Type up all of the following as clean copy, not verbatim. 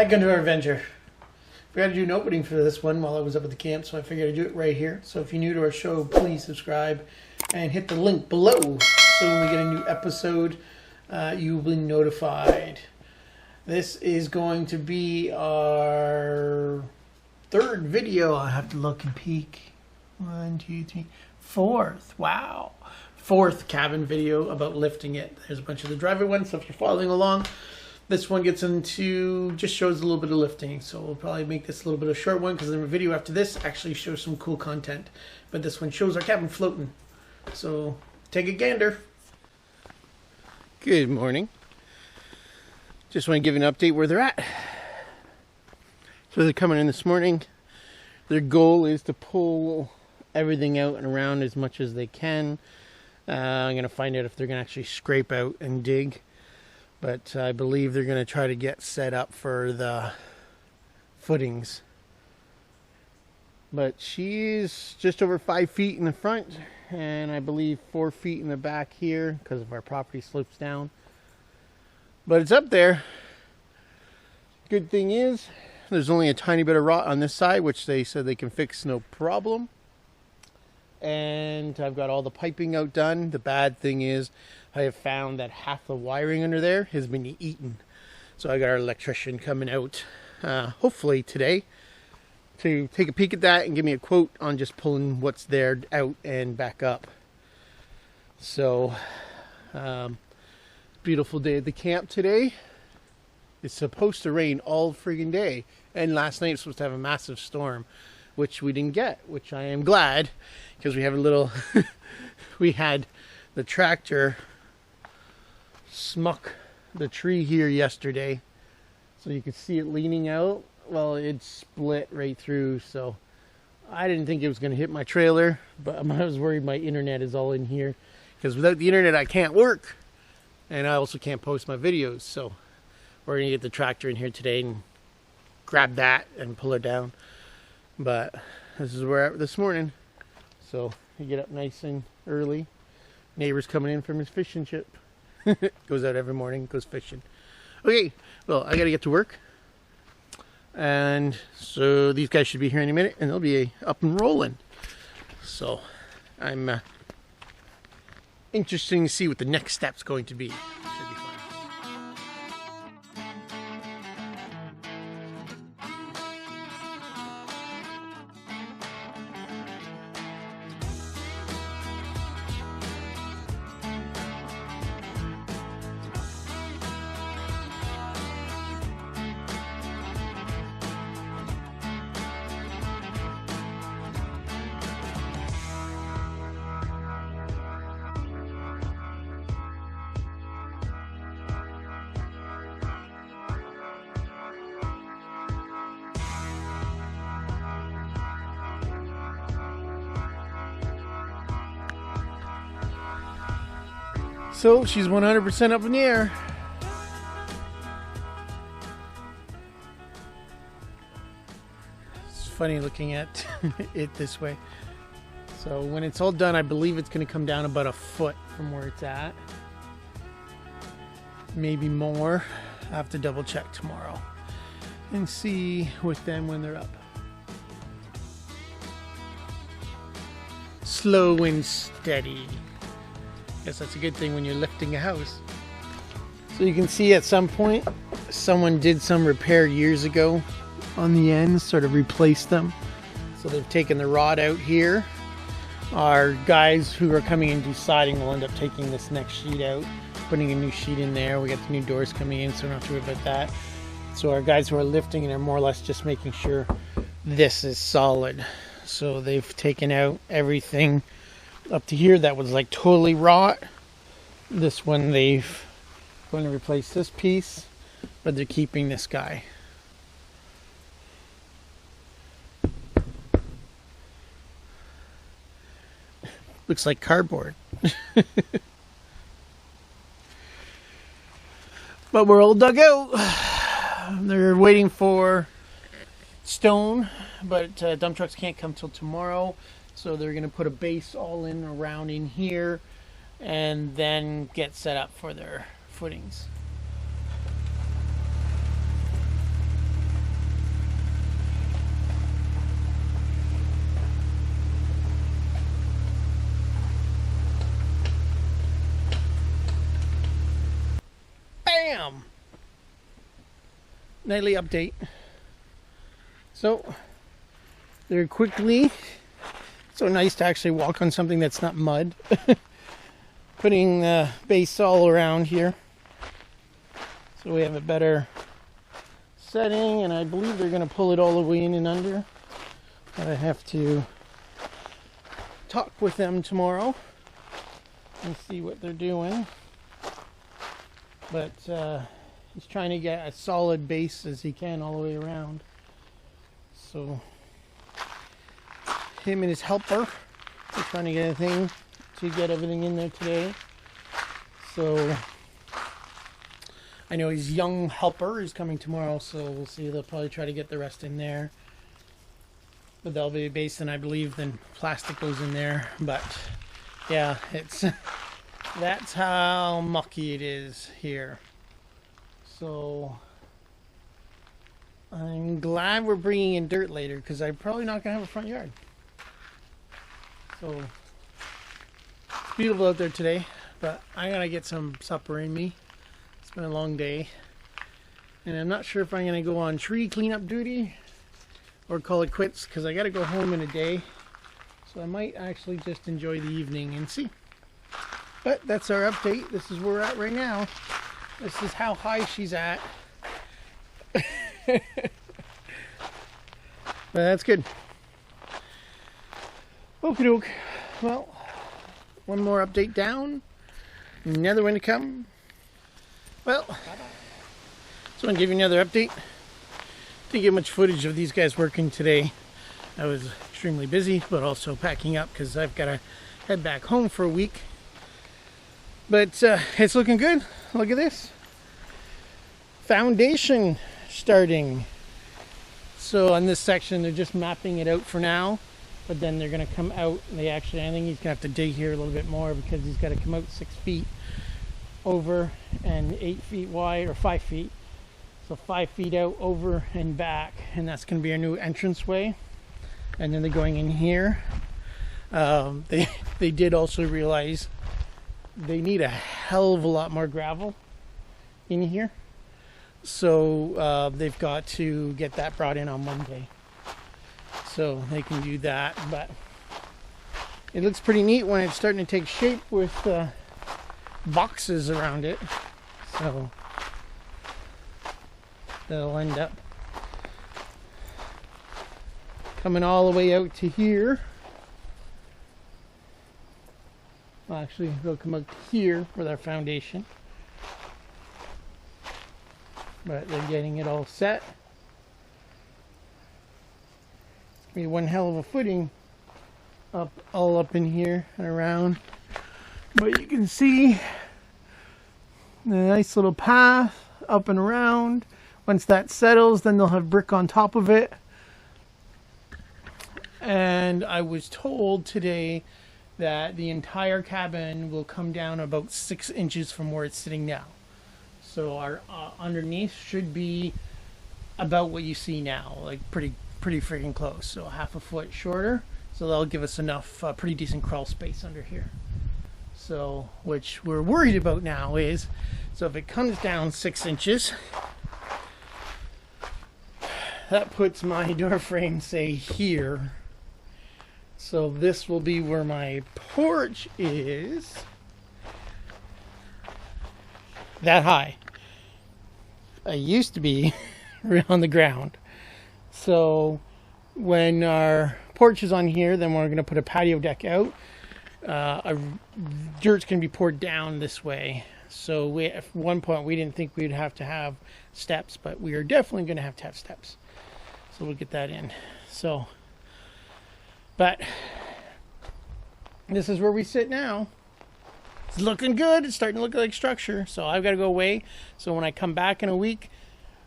back into our adventure. We had to do an opening for this one while I was up at the camp, so I figured I'd do it right here. So if you're new to our show, please subscribe and hit the link below so when we get a new episode, you will be notified. This is going to be our third video. I'll have to look and peek. 1, 2, 3, fourth. Wow. Fourth cabin video about lifting it. There's a bunch of the driver ones, so if you're following along, this one gets into, just shows a little bit of lifting. So we'll probably make this a little bit of a short one because the video after this actually shows some cool content. But this one shows our cabin floating. So take a gander. Good morning. Just want to give you an update where they're at. So they're coming in this morning. Their goal is to pull everything out and around as much as they can. I'm going to find out if they're going to actually scrape out and dig. But I believe they're going to try to get set up for the footings. But she's just over 5 feet in the front. And I believe 4 feet in the back here because of our property slopes down. But it's up there. Good thing is, there's only a tiny bit of rot on this side, which they said they can fix no problem. And I've got all the piping out done. The bad thing is I have found that half the wiring under there has been eaten. So I got our electrician coming out hopefully today to take a peek at that and give me a quote on just pulling what's there out and back up. So beautiful day at the camp today. It's supposed to rain all friggin' day, and last night it was supposed to have a massive storm, which we didn't get, which I am glad, because we have a little we had the tractor smuck the tree here yesterday, so you could see it leaning out. Well, it split right through, so I didn't think it was going to hit my trailer, but I was worried my internet is all in here, because without the internet I can't work, and I also can't post my videos. So we're going to get the tractor in here today and grab that and pull it down. But this is where we're at this morning. So you get up nice and early. Neighbor's coming in from his fishing trip. Goes out every morning, goes fishing. Okay, well, I got to get to work. And so these guys should be here any minute, and they'll be up and rolling. So I'm interesting to see what the next step's going to be. Should be fun. So she's 100% up in the air. It's funny looking at it this way. So when it's all done, I believe it's going to come down about a foot from where it's at. Maybe more. I have to double check tomorrow and see with them when they're up. Slow and steady. Guess that's a good thing when you're lifting a house. So you can see at some point someone did some repair years ago on the ends, sort of replaced them. So they've taken the rod out here. Our guys who are coming in to do siding will end up taking this next sheet out, putting a new sheet in there. We got the new doors coming in, so we don't have to worry about that. So our guys who are lifting it are more or less just making sure this is solid. So they've taken out everything up to here that was like totally rot. This one they've going to replace this piece, but they're keeping this guy. Looks like cardboard. But we're all dug out. They're waiting for stone, but dump trucks can't come till tomorrow. So they're going to put a base all in around in here and then get set up for their footings. bam! Nightly update. So, very quickly, so nice to actually walk on something that's not mud. Putting the base all around here. So we have a better setting, and I believe they're going to pull it all the way in and under. But I have to talk with them tomorrow and see what they're doing. But he's trying to get as solid base as he can all the way around. So him and his helper are trying to get a thing to get everything in there today. So I know his young helper is coming tomorrow, so we'll see. They'll probably try to get the rest in there. But they'll be based, and I believe then plastic goes in there. But yeah, it's that's how mucky it is here. So I'm glad we're bringing in dirt later, because I'm probably not going to have a front yard. So it's beautiful out there today, but I got to get some supper in me. It's been a long day. And I'm not sure if I'm going to go on tree cleanup duty or call it quits, because I got to go home in a day. So I might actually just enjoy the evening and see. But that's our update. This is where we're at right now. This is how high she's at. But that's good. Okie doke. Well, one more update down. Another one to come. Well, so I'm going to give you another update. Didn't get much footage of these guys working today. I was extremely busy, but also packing up because I've got to head back home for a week. But it's looking good. Look at this. Foundation starting. So on this section, they're just mapping it out for now. But then they're going to come out. I think he's going to have to dig here a little bit more, because he's got to come out 6 feet over and 8 feet wide, or 5 feet. So 5 feet out, over and back. And that's going to be our new entranceway. And then they're going in here. They did also realize they need a hell of a lot more gravel in here. So they've got to get that brought in on Monday. So they can do that. But it looks pretty neat when it's starting to take shape with boxes around it. So they'll end up coming all the way out to here. Well, actually, they'll come out here with our foundation. But they're getting it all set. It's going to be one hell of a footing all up in here and around. But you can see the nice little path up and around. Once that settles, then they'll have brick on top of it. And I was told today that the entire cabin will come down about 6 inches from where it's sitting now. So our underneath should be about what you see now, like pretty freaking close. So half a foot shorter. So that'll give us enough pretty decent crawl space under here. So which we're worried about now is, so if it comes down 6 inches, that puts my door frame, say, here. So this will be where my porch is. That high. I used to be on the ground. So when our porch is on here, then we're going to put a patio deck out. Dirt's going to be poured down this way. So at one point we didn't think we'd have to have steps, but we are definitely going to have steps. So we'll get that in. So, but this is where we sit now. It's looking good. It's starting to look like structure. So I've got to go away. So when I come back in a week,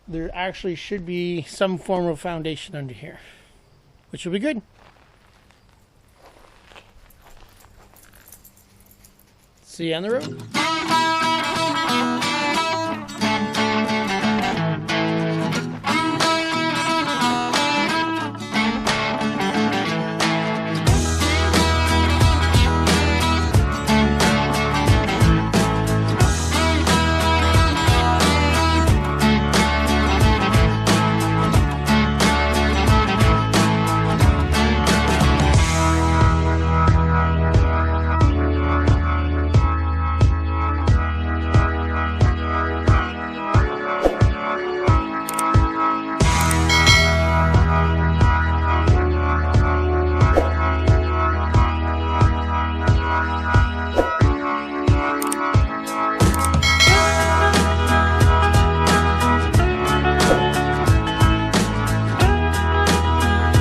there actually should be some form of foundation under here, which will be good. See you on the road.